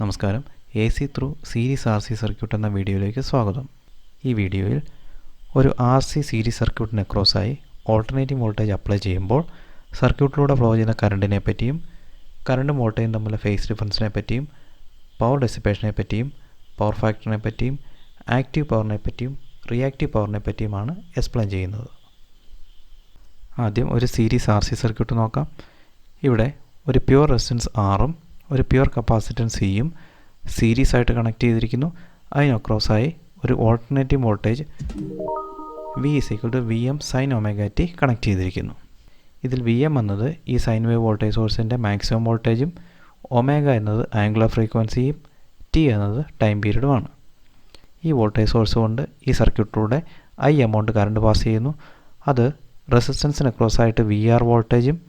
നമസ്കാരം. A C through series R C circuit എന്ന വീഡിയോയിലേക്ക് സ്വാഗതം. ഈ വീഡിയോയിൽ ഒരു ആർ സി സീരീസ് സർക്യൂട്ടിന് അക്രോസായി ഓൾട്ടർനേറ്റിംഗ് വോൾട്ടേജ് അപ്ലൈ ചെയ്യുമ്പോൾ സർക്യൂട്ടിലൂടെ ഫ്ലോ ചെയ്യുന്ന കറണ്ടിനെ പറ്റിയും കറണ്ടും വോൾട്ടേജും തമ്മിലുള്ള ഫേസ് ഡിഫറൻസിനെ പറ്റിയും പവർ ഡെസിപ്പേഷനെ പറ്റിയും പവർ ഫാക്ടറിനെ പറ്റിയും ആക്റ്റീവ് പവറിനെ പറ്റിയും റിയാക്റ്റീവ് പവറിനെ പറ്റിയുമാണ് എക്സ്പ്ലെയിൻ ചെയ്യുന്നത്. ആദ്യം ഒരു സീരീസ് ആർ സി സർക്യൂട്ട് നോക്കാം. ഇവിടെ ഒരു പ്യുവർ റെസിസ്റ്റൻസ് ആറും ഒരു പ്യുവർ കപ്പാസിറ്റൻസ് സിയും സീരീസ് ആയിട്ട് കണക്ട് ചെയ്തിരിക്കുന്നു. അതിന് അക്രോസായി ഒരു alternative voltage V V M sine omega T connect ചെയ്തിരിക്കുന്നു. ഇതിൽ വി എം എന്നത് ഈ സൈൻ വേവ് വോൾട്ടേജ് സോഴ്സിൻ്റെ മാക്സിമം വോൾട്ടേജും ഒമേഗ എന്നത് ആംഗുലർ ഫ്രീക്വൻസിയും ടി എന്നത് ടൈം പീരീഡുമാണ്. ഈ വോൾട്ടേജ് സോഴ്സ് കൊണ്ട് ഈ സർക്യൂട്ടിലൂടെ ഐ എമൗണ്ട് കറണ്ട് പാസ് ചെയ്യുന്നു. അത് റെസിസ്റ്റൻസിന് അക്രോസായിട്ട് വി ആർ വോൾട്ടേജും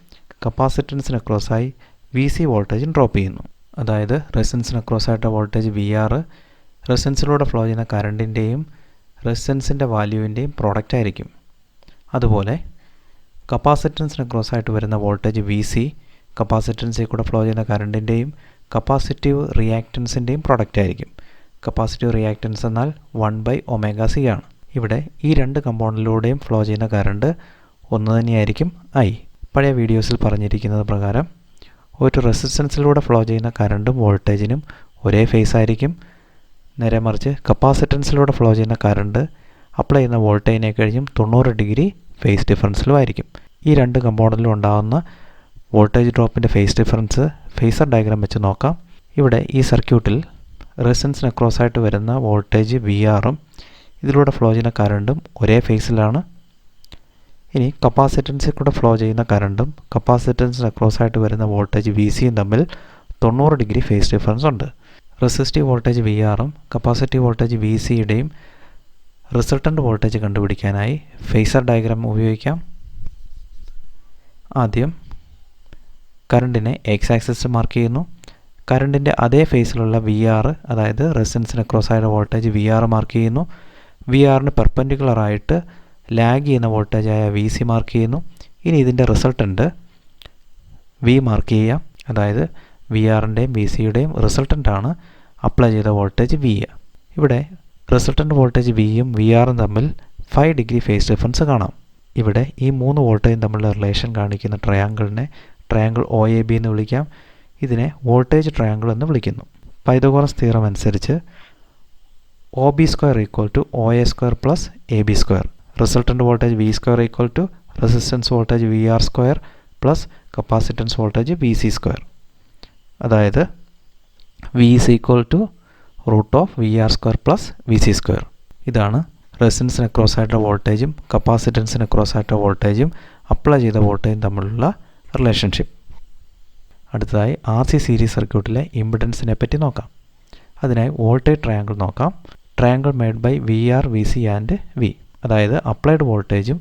കപ്പാസിറ്റൻസിന് അക്രോസായി വി സി വോൾട്ടേജും ഡ്രോപ്പ് ചെയ്യുന്നു. അതായത് റെസിസ്റ്റൻസിന് അക്രോസായിട്ട് വോൾട്ടേജ് വി ആർ റെസിസ്റ്റൻസിലൂടെ ഫ്ലോ ചെയ്യുന്ന കറണ്ടിൻ്റെയും റെസിസ്റ്റൻസിൻ്റെ വാല്യൂവിൻ്റെയും പ്രോഡക്റ്റ് ആയിരിക്കും. അതുപോലെ കപ്പാസിറ്റൻസിന് അക്രോസായിട്ട് വരുന്ന വോൾട്ടേജ് വി സി കപ്പാസിറ്റൻസിൽ കൂടെ ഫ്ലോ ചെയ്യുന്ന കറണ്ടിൻ്റെയും കപ്പാസിറ്റീവ് റിയാക്റ്റൻസിൻ്റെയും പ്രോഡക്റ്റ് ആയിരിക്കും. കപ്പാസിറ്റീവ് റിയാക്റ്റൻസ് എന്നാൽ 1/ωc ആണ്. ഇവിടെ ഈ രണ്ട് കമ്പോണൻറ്റിലൂടെയും ഫ്ലോ ചെയ്യുന്ന കറണ്ട് ഒന്ന് തന്നെയായിരിക്കും ഐ. പഴയ വീഡിയോസിൽ പറഞ്ഞിരിക്കുന്നത് പ്രകാരം ഒരു റെസിസ്റ്റൻസിലൂടെ ഫ്ലോ ചെയ്യുന്ന കറണ്ടും വോൾട്ടേജിനും ഒരേ ഫേസ് ആയിരിക്കും. നേരെ മറിച്ച് കപ്പാസിറ്റൻസിലൂടെ ഫ്ലോ ചെയ്യുന്ന കറണ്ട് അപ്ലൈ ചെയ്യുന്ന വോൾട്ടേജിനെ കഴിഞ്ഞും 90 ഡിഗ്രി ഫേസ് ഡിഫറൻസിലും ആയിരിക്കും. ഈ രണ്ട് കമ്പോണൻറ്റിലും ഉണ്ടാകുന്ന വോൾട്ടേജ് ഡ്രോപ്പിൻ്റെ ഫേസ് ഡിഫറൻസ് ഫേസർ ഡയഗ്രാം വെച്ച് നോക്കാം. ഇവിടെ ഈ സർക്യൂട്ടിൽ റെസിസ്റ്റൻസിന് അക്രോസായിട്ട് വരുന്ന വോൾട്ടേജ് വി ആറും ഇതിലൂടെ ഫ്ലോ ചെയ്യുന്ന കറണ്ടും ഒരേ ഫേസിലാണ്. ഇനി കപ്പാസിറ്റൻസിൽ കൂടെ ഫ്ലോ ചെയ്യുന്ന കറണ്ടും കപ്പാസിറ്റൻസിന് അക്രോസായിട്ട് വരുന്ന വോൾട്ടേജ് വി സിയും തമ്മിൽ 90 ഡിഗ്രി ഫേസ് ഡിഫറൻസ് ഉണ്ട്. റെസിസ്റ്റീവ് വോൾട്ടേജ് വി ആറും കപ്പാസിറ്റീവ് വോൾട്ടേജ് വി സിയുടെയും റിസൾട്ടൻ്റ് വോൾട്ടേജ് കണ്ടുപിടിക്കാനായി ഫേസർ ഡയഗ്രാം ഉപയോഗിക്കാം. ആദ്യം കറണ്ടിനെ എക്സ് ആക്സിസ് മാർക്ക് ചെയ്യുന്നു. കറണ്ടിൻ്റെ അതേ ഫേസിലുള്ള വി ആർ, അതായത് റെസിസ്റ്റൻസിന് അക്രോസായിട്ട് വോൾട്ടേജ് വി ആർ മാർക്ക് ചെയ്യുന്നു. വി ആറിന് പെർപെൻഡിക്കുലറായിട്ട് ലാഗ് ചെയ്യുന്ന വോൾട്ടേജായ വി സി മാർക്ക് ചെയ്യുന്നു. ഇനി ഇതിൻ്റെ റിസൾട്ടൻ്റ് വി മാർക്ക് ചെയ്യാം. അതായത് വി ആറിൻ്റെയും വി സിയുടെയും റിസൾട്ടൻ്റാണ് അപ്ലൈ ചെയ്ത വോൾട്ടേജ് വി. ഇവിടെ റിസൾട്ടൻ്റ് വോൾട്ടേജ് വിയും വി ആറും തമ്മിൽ 5 ഡിഗ്രി ഫേസ് ഡിഫറൻസ് കാണാം. ഇവിടെ ഈ 3 വോൾട്ടേജും തമ്മിലുള്ള റിലേഷൻ കാണിക്കുന്ന ട്രയാങ്കിളിനെ ട്രയാങ്കിൾ ഒ എ ബി എന്ന് വിളിക്കാം. ഇതിനെ വോൾട്ടേജ് ട്രയാങ്കിൾ എന്ന് വിളിക്കുന്നു. പൈതഗോറസ് തിയറം അനുസരിച്ച് O B square equal to O A square plus A B square. Resultant voltage V square equal to resistance voltage V R square plus capacitance voltage V C square. അതായത് V is equal to root of V R square plus V C square. ഇതാണ് റെസിസ്റ്റൻസിന് അക്രോസായിട്ട് വോൾട്ടേജും കപ്പാസിറ്റൻസിന് അക്രോസായിട്ട് വോൾട്ടേജും apply ചെയ്ത വോൾട്ടേജും തമ്മിലുള്ള relationship. അടുത്തതായി R C series സർക്യൂട്ടിലെ ഇമ്പിഡൻസിനെ പറ്റി നോക്കാം. അതിനായി വോൾട്ടേജ് ട്രയാങ്കിൾ നോക്കാം. Triangle made by V R V C and V. അതായത് അപ്ലൈഡ് വോൾട്ടേജും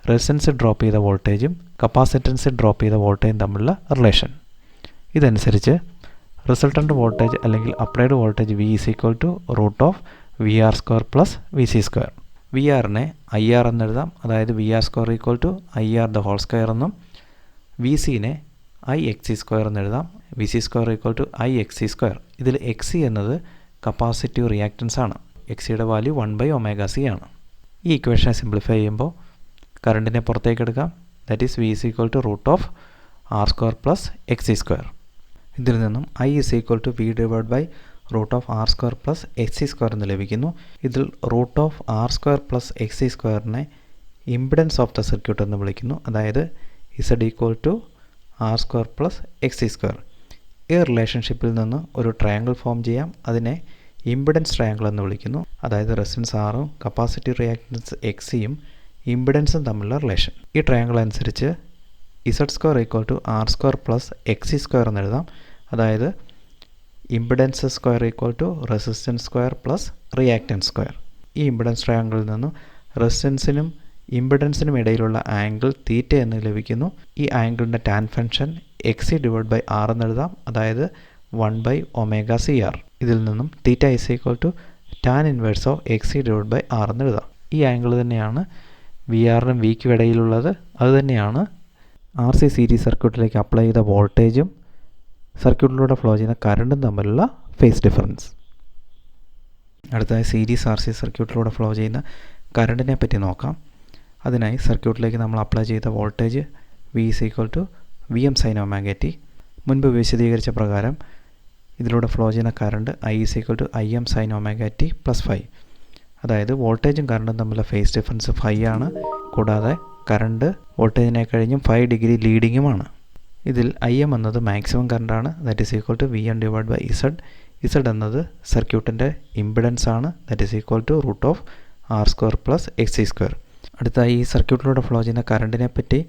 റെസിസ്റ്റൻസിൽ ഡ്രോപ്പ് ചെയ്ത വോൾട്ടേജും കപ്പാസിറ്റൻസിൽ ഡ്രോപ്പ് ചെയ്ത വോൾട്ടേജും തമ്മിലുള്ള റിലേഷൻ. ഇതനുസരിച്ച് റിസൾട്ടൻ്റ് വോൾട്ടേജ് അല്ലെങ്കിൽ applied voltage V is equal to root of V R square plus V C square. V ആറിനെ ഐ ആർ എന്നെഴുതാം. അതായത് V R square equal to I R the whole square എന്നും V സിനെ I X C square എന്നെഴുതാം. V C square equal to I X C square. ഇതിൽ X C എന്നത് capacitive reactance ആണ്. X സിയുടെ value 1/ωc ആണ്. ഈ ഇക്വേഷനെ സിംപ്ലിഫൈ ചെയ്യുമ്പോൾ കറണ്ടിനെ പുറത്തേക്ക് എടുക്കാം. That is V is equal to root of R square plus X C square. ഇതിൽ നിന്നും I is equal to V divide by root of R square plus X C square എന്ന് ലഭിക്കുന്നു. ഇതിൽ root of R square plus X C സ്ക്വയറിനെ impedance of the circuit എന്ന് വിളിക്കുന്നു. അതായത് Z equal to R square plus X C square. ഈ റിലേഷൻഷിപ്പിൽ നിന്ന് ഒരു ട്രയാങ്കിൾ ഫോം ചെയ്യാം. അതിനെ ഇമ്പിഡൻസ് ട്രയാങ്കിൾ എന്ന് വിളിക്കുന്നു. അതായത് റെസിസ്റ്റൻസ് ആറും കപ്പാസിറ്റീവ് റിയാക്റ്റൻസ് എക്സ് സിയും ഇമ്പിഡൻസും തമ്മിലുള്ള റിലേഷൻ. ഈ ട്രയാങ്കിൾ അനുസരിച്ച് Z square equal to R square plus X C square എന്ന് എഴുതാം. അതായത് impedance square equal to resistance square plus reactance square. ഈ ഇമ്പിഡൻസ് ട്രയാങ്കിളിൽ നിന്നും റെസിസ്റ്റൻസിനും ഇമ്പിഡൻസിനും ഇടയിലുള്ള ആംഗിൾ തീറ്റ എന്ന് ലഭിക്കുന്നു. ഈ ആംഗിളിൻ്റെ tan function X C divide by R എന്നെഴുതാം. അതായത് 1/ωcr. ഇതിൽ നിന്നും theta is equal to tan inverse of X C divide by R എന്നെഴുതാം. ഈ ആംഗിൾ തന്നെയാണ് വി ആറിനും വിക്കും ഇടയിലുള്ളത്. അതുതന്നെയാണ് ആർ സി സീരീസ് സർക്യൂട്ടിലേക്ക് അപ്ലൈ ചെയ്ത വോൾട്ടേജും സർക്യൂട്ടിലൂടെ ഫ്ലോ ചെയ്യുന്ന കറണ്ടും തമ്മിലുള്ള ഫേസ് ഡിഫറൻസ്. അടുത്തതായി സീരീസ് ആർ സി സർക്യൂട്ടിലൂടെ ഫ്ലോ ചെയ്യുന്ന കറണ്ടിനെ പറ്റി നോക്കാം. അതിനായി സർക്യൂട്ടിലേക്ക് നമ്മൾ അപ്ലൈ ചെയ്ത voltage V = Vm sin omega t. മുൻപ് വിശദീകരിച്ച പ്രകാരം ഇതിലൂടെ ഫ്ലോ ചെയ്യുന്ന current I = Im sin omega t + phi. അതായത് വോൾട്ടേജും കറണ്ടും തമ്മിലുള്ള ഫേസ് ഡിഫറൻസ് phi ആണ്. കൂടാതെ കറണ്ട് വോൾട്ടേജിനെ കഴിഞ്ഞും 5 ഡിഗ്രി ലീഡിങ്ങുമാണ്. ഇതിൽ Im എന്നത് മാക്സിമം കറണ്ടാണ്. That is equal to Vm/Z. Z എന്നത് സർക്യൂട്ടിൻ്റെ ഇമ്പിഡൻസ് ആണ്. That is equal to √R² + Xc². അടുത്തായി ഈ സർക്യൂട്ടിലൂടെ ഫ്ലോ ചെയ്യുന്ന കറണ്ടിനെ പറ്റി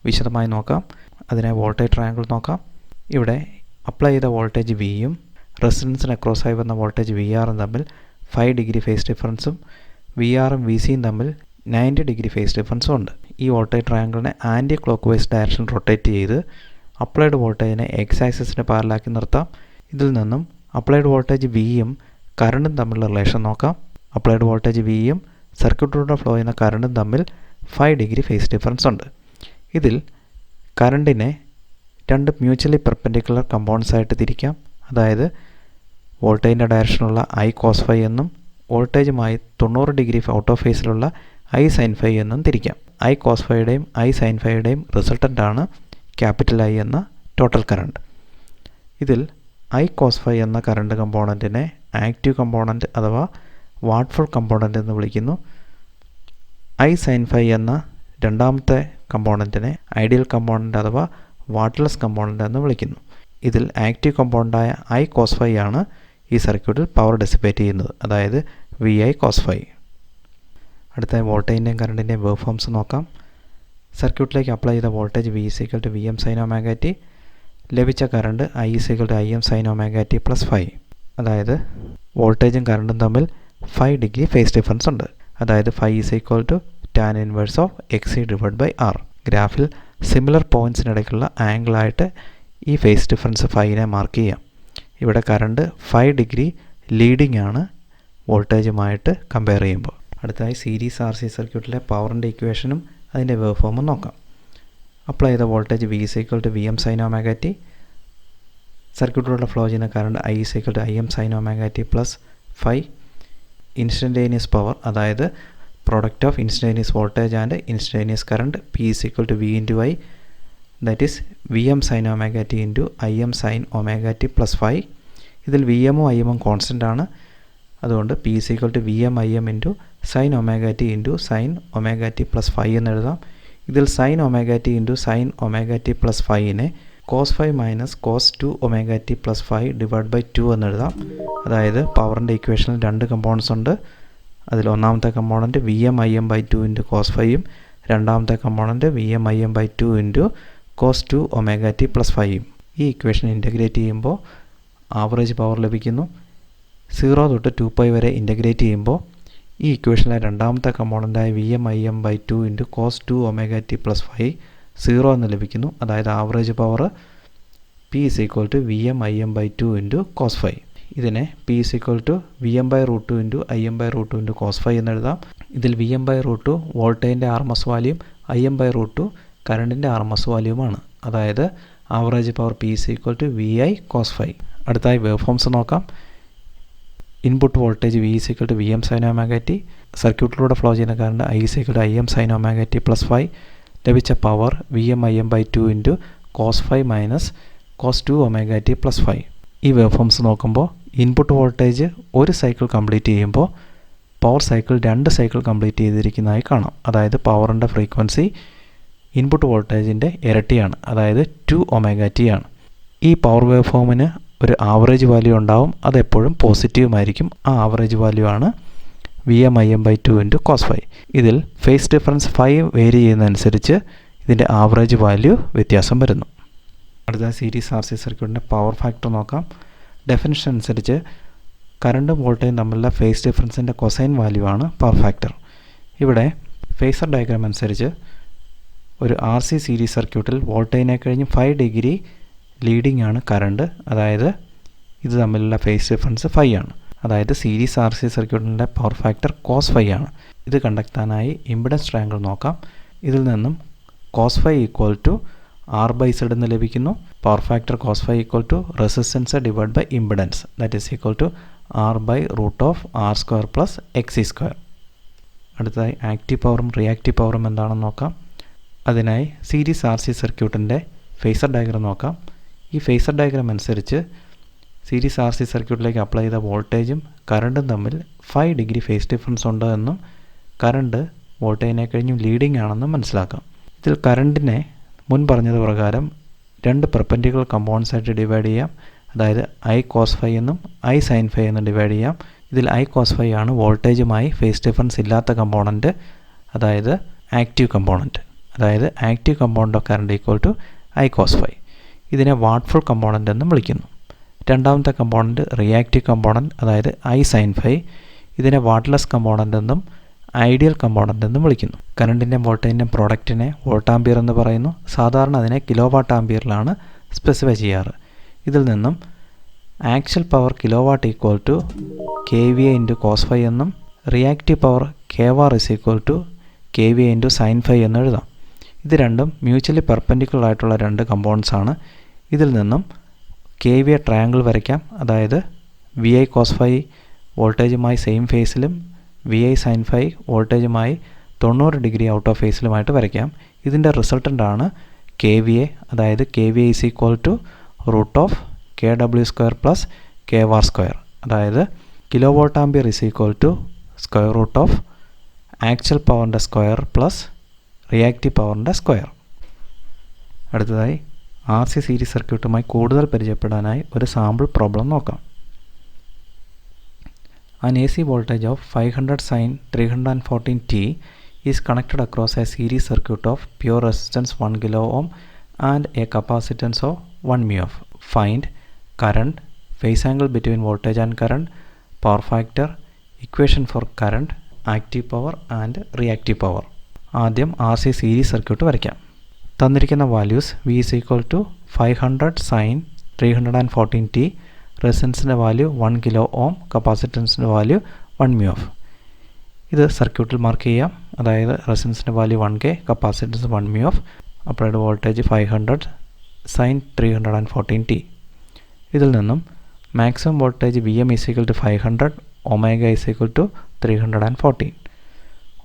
വിശദമായി നോക്കാം. അതിനായി വോൾട്ടേജ് ട്രയാങ്കിൾ നോക്കാം. ഇവിടെ അപ്ലൈ ചെയ്ത വോൾട്ടേജ് Vയും റെസിസ്റ്റൻസിന് അക്രോസായി വന്ന വോൾട്ടേജ് VRും തമ്മിൽ 5 ഡിഗ്രി ഫേസ് ഡിഫറൻസും VRും VCയും തമ്മിൽ 90 ഡിഗ്രി ഫേസ് ഡിഫറൻസും ഉണ്ട്. ഈ വോൾട്ടേജ് ട്രയാങ്കിളിനെ anticlockwise direction rotate ചെയ്ത് അപ്ലൈഡ് വോൾട്ടേജിനെ എക്സ് ആക്സിസിന് പാരലാക്കി നിർത്താം. ഇതിൽ നിന്നും അപ്ലൈഡ് വോൾട്ടേജ് Vയും കറണ്ടും തമ്മിലുള്ള റിലേഷൻ നോക്കാം. അപ്ലൈഡ് വോൾട്ടേജ് Vയും സർക്യൂട്ടിലൂടെ ഫ്ലോ ചെയ്യുന്ന കറണ്ടും തമ്മിൽ 5 ഡിഗ്രി ഫേസ് ഡിഫറൻസ് ഉണ്ട്. ഇതിൽ കറണ്ടിനെ രണ്ട് മ്യൂച്വലി പെർപെൻഡിക്കുലർ കമ്പോണൻസ് ആയിട്ട് തിരിക്കാം. അതായത് വോൾട്ടേജിൻ്റെ ഡയറക്ഷനുള്ള I cos phi എന്നും വോൾട്ടേജുമായി 90 ഡിഗ്രി ഔട്ട് ഓഫ് ഫേസിലുള്ള I sin phi എന്നും തിരിക്കാം. I cos phiയുടെയും I sin phiയുടെയും റിസൾട്ടൻ്റ് ആണ് I എന്ന ടോട്ടൽ കറണ്ട്. ഇതിൽ I cos phi എന്ന കറണ്ട് കമ്പോണൻറ്റിനെ ആക്റ്റീവ് കമ്പോണൻറ്റ് അഥവാ വാട്ട്ഫുൾ കമ്പോണൻറ്റ് എന്ന് വിളിക്കുന്നു. I sin phi എന്ന രണ്ടാമത്തെ കമ്പോണൻറ്റിനെ ഐഡിയൽ കമ്പോണൻറ്റ് അഥവാ വാട്ട്ലെസ് കമ്പോണൻറ്റ് എന്ന് വിളിക്കുന്നു. ഇതിൽ ആക്റ്റീവ് കമ്പോണൻ്റായ I cos phi ആണ് ഈ സർക്യൂട്ടിൽ പവർ ഡെസിപ്പേറ്റ് ചെയ്യുന്നത്, അതായത് VI cos phi. അടുത്തായി വോൾട്ടേജിൻ്റെയും കറണ്ടിൻ്റെയും വേവ് ഫോംസ് നോക്കാം. സർക്യൂട്ടിലേക്ക് അപ്ലൈ ചെയ്ത voltage V = Vm sin omega t. ലഭിച്ച current I = Im sin omega t + phi. അതായത് വോൾട്ടേജും കറണ്ടും തമ്മിൽ 5 ഡിഗ്രി ഫേസ് ഡിഫറൻസ് ഉണ്ട്. അതായത് phi = tan inverse of Xc/R. ഗ്രാഫിൽ സിമിലർ പോയിൻറ്റ്സിനിടയ്ക്കുള്ള ആംഗിളായിട്ട് ഈ ഫേസ് ഡിഫറൻസ് ഫൈനെ മാർക്ക് ചെയ്യാം. ഇവിടെ കറണ്ട് 5 ഡിഗ്രി ലീഡിംഗ് ആണ് വോൾട്ടേജുമായിട്ട് കമ്പയർ ചെയ്യുമ്പോൾ. അടുത്തായി സീരീസ് ആർ സി സർക്യൂട്ടിലെ പവറിൻ്റെ ഇക്വേഷനും അതിൻ്റെ വേവ് ഫോമും നോക്കാം. അപ്ലൈ ചെയ്ത voltage V = Vm sin omega t. സർക്യൂട്ടിലൂടെ ഫ്ലോ ചെയ്യുന്ന current I = Im sin omega t + phi. Instantaneous power, അതായത് product of instantaneous voltage and instantaneous current P = V × I. That is Vm sin omega t × Im sin omega t + phi. ഇതിൽ Vmഉം Imഉം constant ആണ്. അതുകൊണ്ട് P = Vm Im × sin omega t × sin omega t + phi എന്ന് എഴുതാം. ഇതിൽ sin omega t × sin omega t + phiനെ cos phi - cos 2 omega t + phi / 2 എന്ന് എഴുതാം. അതായത് പവറിൻ്റെ ഇക്വേഷനിൽ രണ്ട് കമ്പോണൻസ് ഉണ്ട്. അതിൽ ഒന്നാമത്തെ കമ്പോണൻറ്റ് Vm Im/2 × cos phiയും രണ്ടാമത്തെ component Vm Im/2 × cos 2 omega t + phiയും. ഈ ഇക്വേഷൻ ഇൻ്റഗ്രേറ്റ് ചെയ്യുമ്പോൾ ആവറേജ് പവർ ലഭിക്കുന്നു. 0 തൊട്ട് 2π വരെ ഇൻ്റഗ്രേറ്റ് ചെയ്യുമ്പോൾ ഈ ഇക്വേഷനിലെ രണ്ടാമത്തെ കമ്പോണൻ്റായ Vm Im/2 × cos 2 omega t + phi 0 എന്ന് ലഭിക്കുന്നു. അതായത് average power P = Vm Im/2 × cos phi. ഇതിനെ P = Vm/√2 × Im/√2 × cos phi എന്ന് എഴുതാം. ഇതിൽ Vm/√2 വോൾട്ടേജിൻ്റെ RMS വാല്യൂം Im/√2 കറണ്ടിൻ്റെ RMS വാല്യൂമാണ്. അതായത് average power P = VI cos phi. അടുത്തായി വേവ് ഫോംസ് നോക്കാം. Input voltage V = Vm sin omega t. സർക്യൂട്ടിലൂടെ flow ചെയ്യുന്ന current I = Im sin omega t + phi. ലഭിച്ച power Vm Im/2 × cos phi - cos 2 omega t + phi. ഈ wave forms നോക്കുമ്പോൾ input voltage ഒരു cycle complete ചെയ്യുമ്പോൾ power cycle 2 cycle complete ചെയ്തിരിക്കുന്നതായി കാണാം. അതായത് പവറിൻ്റെ frequency input വോൾട്ടേജിൻ്റെ ഇരട്ടിയാണ്, അതായത് 2 omega t ആണ്. ഈ പവർ വേവ് ഫോമിന് ഒരു ആവറേജ് വാല്യൂ ഉണ്ടാവും. അതെപ്പോഴും പോസിറ്റീവുമായിരിക്കും. ആ ആവറേജ് വാല്യൂ ആണ് Vm Im/2 × cos phi. ഇതിൽ ഫേസ് ഡിഫറൻസ് 5 വേരി ചെയ്യുന്നതനുസരിച്ച് ഇതിൻ്റെ ആവറേജ് വാല്യൂ വ്യത്യാസം വരുന്നു. അടുത്ത സീരീസ് ആർ സി സർക്യൂട്ടിൻ്റെ പവർ ഫാക്ടർ നോക്കാം. ഡെഫിനിഷൻ അനുസരിച്ച് കറണ്ടും വോൾട്ടേജും തമ്മിലുള്ള ഫേസ് ഡിഫറൻസിൻ്റെ കൊസൈൻ വാല്യൂ ആണ് പവർ ഫാക്ടർ. ഇവിടെ ഫേസർ ഡയഗ്രാം അനുസരിച്ച് ഒരു ആർ സി സീരീസ് സർക്യൂട്ടിൽ വോൾട്ടേജിനെ കഴിഞ്ഞ് 5 ഡിഗ്രി ലീഡിംഗ് ആണ് കറണ്ട്. അതായത് ഇത് തമ്മിലുള്ള ഫേസ് ഡിഫറൻസ് 5 ആണ്. അതായത് സീരീസ് ആർ സി സർക്യൂട്ടിൻ്റെ പവർ ഫാക്ടർ cos phi ആണ്. ഇത് കണ്ടെത്താനായി ഇമ്പിഡൻസ് ട്രയാങ്കിൾ നോക്കാം. ഇതിൽ നിന്നും cos phi = R/Z എന്ന് ലഭിക്കുന്നു. Power factor cos phi equal to resistance divide by impedance that is equal to R by root of R square plus X square. അടുത്തതായി active പവറും റിയാക്റ്റീവ് പവറും എന്താണെന്ന് നോക്കാം. അതിനായി സീരീസ് ആർ സി സർക്യൂട്ടിൻ്റെ phasor diagram നോക്കാം. ഈ ഫേസർ ഡയഗ്രാം അനുസരിച്ച് സീരീസ് ആർ സി സർക്യൂട്ടിലേക്ക് അപ്ലൈ ചെയ്ത വോൾട്ടേജും കറണ്ടും തമ്മിൽ 5 ഡിഗ്രി ഫേസ് ഡിഫറൻസ് ഉണ്ട് എന്നും കറണ്ട് വോൾട്ടേജിനെ കഴിഞ്ഞും ലീഡിംഗ് ആണെന്നും മനസ്സിലാക്കാം. ഇതിൽ കറണ്ടിനെ മുൻ പറഞ്ഞത് പ്രകാരം 2 പെർപെൻഡിക്കുലർ കമ്പോണൻസ് ആയിട്ട് ഡിവൈഡ് ചെയ്യാം. അതായത് ഐ കോസ് ഫൈ എന്നും ഐ സൈൻ ഫൈ എന്നും ഡിവൈഡ് ചെയ്യാം. ഇതിൽ ഐ കോസ് ഫൈ ആണ് വോൾട്ടേജുമായി ഫേസ് ഡിഫറൻസ് ഇല്ലാത്ത കമ്പോണൻറ്റ്, അതായത് ആക്റ്റീവ് കമ്പോണൻറ്റ്. അതായത് active component of current equal to I cos phi. ഇതിനെ വാട്ട്ഫുൾ കമ്പോണൻ്റ് എന്നും വിളിക്കുന്നു. രണ്ടാമത്തെ കമ്പോണൻറ്റ് റിയാക്റ്റീവ് കമ്പോണൻറ്റ്, അതായത് ഐ സൈൻ ഫൈ. ഇതിനെ വാട്ട്ലെസ് കമ്പോണൻ്റ് എന്നും ഐഡിയൽ കമ്പോണൻ്റ് എന്നും വിളിക്കുന്നു. കറണ്ടിൻ്റെയും വോൾട്ടേജിൻ്റെയും പ്രോഡക്റ്റിനെ വോൾട്ടാമ്പിയർ എന്ന് പറയുന്നു. സാധാരണ അതിനെ കിലോ വാട്ട് ആമ്പിയറിലാണ് സ്പെസിഫൈ ചെയ്യാറ്. ഇതിൽ നിന്നും actual power kilowatt equal to K V A into cos phi എന്നും reactive power K var is equal to K V A into sine phi എന്ന് എഴുതാം. ഇത് രണ്ടും മ്യൂച്വലി പെർപെൻഡിക്കുലർ ആയിട്ടുള്ള 2 കമ്പോണൻസ് ആണ്. ഇതിൽ നിന്നും കെ വി എ ട്രയാങ്കിൾ വരയ്ക്കാം. അതായത് വി ഐ കോസ് ഫൈ വോൾട്ടേജുമായി സെയിം ഫേസിലും വി ഐ സൈൻ ഫൈ വോൾട്ടേജുമായി 90 ഡിഗ്രി ഔട്ട് ഓഫ് ഫേസിലുമായിട്ട് വരയ്ക്കാം. ഇതിൻ്റെ റിസൾട്ടൻ്റാണ് കെ വി എ. അതായത് K V A is equal to root of K W square plus K var square. അതായത് kilovolt ampere is equal to square root of actual പവറിൻ്റെ square plus reactive പവറിൻ്റെ square. അടുത്തതായി R C series സർക്യൂട്ടുമായി കൂടുതൽ പരിചയപ്പെടാനായി ഒരു sample problem നോക്കാം. An AC voltage of 500 sin 314 T is connected across a series circuit of pure resistance 1 kilo ohm and a capacitance of 1 mF. Find current, phase angle between voltage and current, power factor, equation for current, active power and reactive power. ആദ്യം R C series circuit വരയ്ക്കാം. തന്നിരിക്കുന്ന values V is equal to 500 sine 314 T, റെസിസ്റ്റൻസിൻ്റെ value 1 kilo ohm, കപ്പാസിറ്റൻസിൻ്റെ value 1 mu F. ഇത് സർക്യൂട്ടിൽ mark ചെയ്യാം. അതായത് റെസിസ്റ്റൻസിൻ്റെ value 1K, capacitance 1 mu F, applied voltage 500 sine 314 T. ഇതിൽ നിന്നും maximum voltage V M is equal to 500, omega is equal to 314.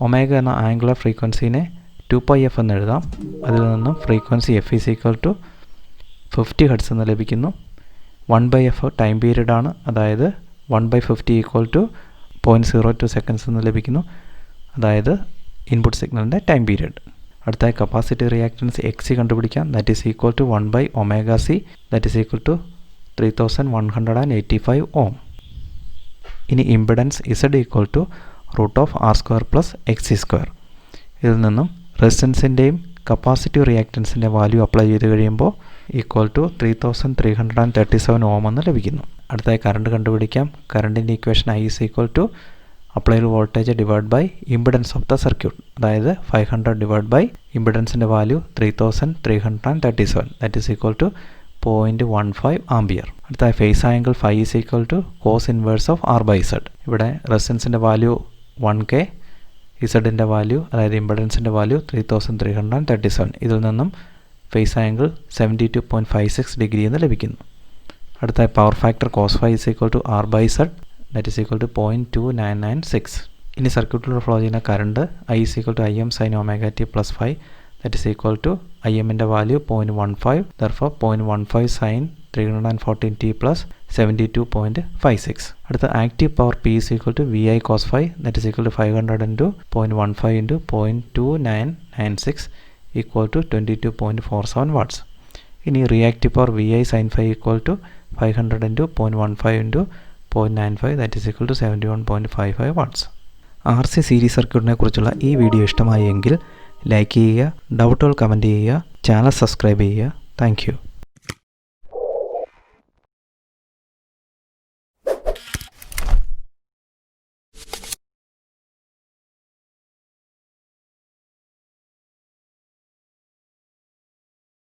Omega എന്ന ആംഗുലർ ഫ്രീക്വൻസിനെ 2πf എന്ന് എഴുതാം. അതിൽ നിന്നും frequency F is equal to 50 hertz എന്ന് ലഭിക്കുന്നു. 1/f ടൈം പീരീഡ് ആണ്. അതായത് 1/50 ഈക്വൽ ടു 0.02 സെക്കൻഡ്സ് എന്ന് ലഭിക്കുന്നു. അതായത് ഇൻപുട്ട് സിഗ്നലിൻ്റെ ടൈം പീരീഡ്. അടുത്തായി കപ്പാസിറ്റി റിയാക്റ്റൻസ് എക്സി കണ്ടുപിടിക്കാം. That is equal to 1/ωc, that is equal to 3185 ohm. ഇനി impedance Z equal to root of R square plus XC square. ഇതിൽ നിന്നും റെസിസ്റ്റൻസിൻ്റെയും കപ്പാസിറ്റീവ് റിയാക്റ്റൻസിൻ്റെ വാല്യൂ അപ്ലൈ ചെയ്ത് കഴിയുമ്പോൾ ഈക്വൽ ടു 3337 ഓം എന്ന് ലഭിക്കുന്നു. അടുത്തായി കറണ്ട് കണ്ടുപിടിക്കാം. കറണ്ടിൻ്റെ equation I is equal to applied voltage divide by impedance of the circuit. അതായത് 500 ഡിവൈഡ് ബൈ ഇമ്പിഡൻസിൻ്റെ value 3337, that is equal to 0.15 ampere. അടുത്തായി phase angle phi is equal to cos inverse of R by Z. ഇവിടെ റെസിസ്റ്റൻസിൻ്റെ value 1K, ഇസഡിൻ്റെ value അതായത് ഇമ്പിഡൻസിൻ്റെ value 3337. ഇതിൽ നിന്നും phase angle 72.56 degree എന്ന് ലഭിക്കുന്നു. അടുത്തായി power factor cos phi is equal to R by Z, that is equal to 0.2996. ഇനി സർക്യൂട്ടിലൂടെ ഫ്ലോ ചെയ്യുന്ന current I is equal to I M sine omega T plus 5, that is equal to I എമ്മിൻ്റെ value 0.15, therefore 0.15 sine 314 T plus 72.56. അടുത്ത active power P is equal to V I cos phi, that is equal to 500 into 0.15 into 0.2996 equal to 22.47 watts. ഇനി reactive power V I sine phi equal to 500 into 0.15 into 0.95, that is equal to 71.55 watts. R C series സർക്യൂട്ടിനെ കുറിച്ചുള്ള ഈ video ഇഷ്ടമായി എങ്കിൽ like ചെയ്യുക, ഡൗട്ടുകൾ comment ചെയ്യുക, channel subscribe ചെയ്യുക. Thank U.